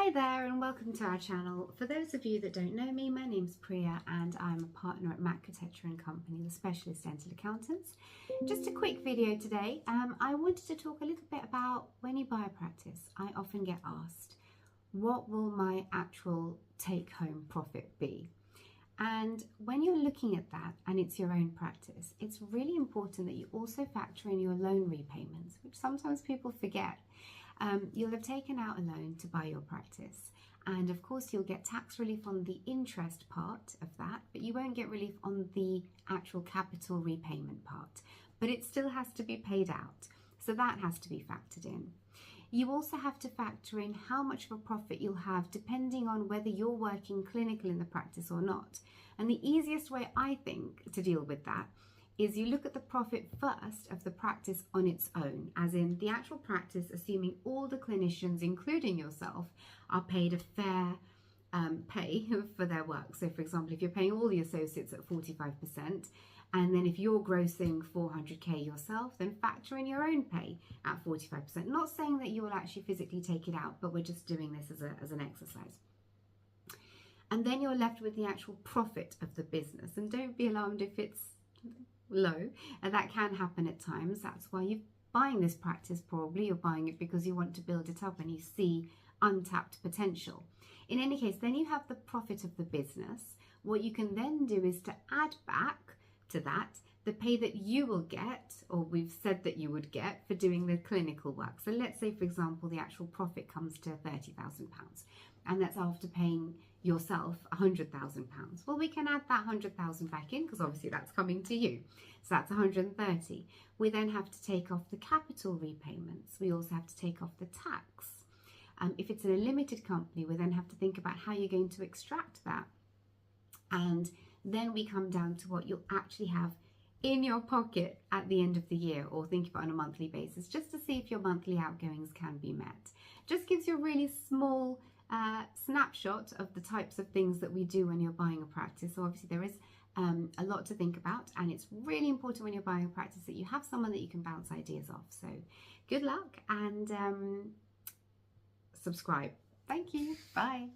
Hi there and welcome to our channel. For those of you that don't know me, my name's Priya and I'm a partner at Mackotetcher & Company, the specialist dental accountants. Just a quick video today. I wanted to talk a little bit about when you buy a practice. I often get asked, what will my actual take-home profit be? And when you're looking at that and it's your own practice, it's really important that you also factor in your loan repayments, which sometimes people forget. You'll have taken out a loan to buy your practice, and of course you'll get tax relief on the interest part of that, but you won't get relief on the actual capital repayment part, but it still has to be paid out, so that has to be factored in. You also have to factor in how much of a profit you'll have depending on whether you're working clinical in the practice or not. And the easiest way I think to deal with that is you look at the profit first of the practice on its own, as in the actual practice, assuming all the clinicians, including yourself, are paid a fair pay for their work. So for example, if you're paying all the associates at 45%, and then if you're grossing 400k yourself, then factor in your own pay at 45%. Not saying that you will actually physically take it out, but we're just doing this as an exercise. And then you're left with the actual profit of the business. And don't be alarmed if it's low, and that can happen at times. That's why you're buying this practice. Probably you're buying it because you want to build it up and you see untapped potential. In any case, then you have the profit of the business. What you can then do is to add back to that the pay that you will get, or we've said that you would get, for doing the clinical work. So let's say, for example, the actual profit comes to £30,000, and that's after paying yourself £100,000. Well, we can add that 100,000 back in because obviously that's coming to you. So that's 130. We then have to take off the capital repayments. We also have to take off the tax. If it's in a limited company, we then have to think about how you're going to extract that. And then we come down to what you'll actually have in your pocket at the end of the year, or think about on a monthly basis, just to see if your monthly outgoings can be met. Just gives you a really small snapshot of the types of things that we do when you're buying a practice. So obviously there is a lot to think about, and it's really important when you're buying a practice that you have someone that you can bounce ideas off. So good luck, and subscribe. Thank you. Bye.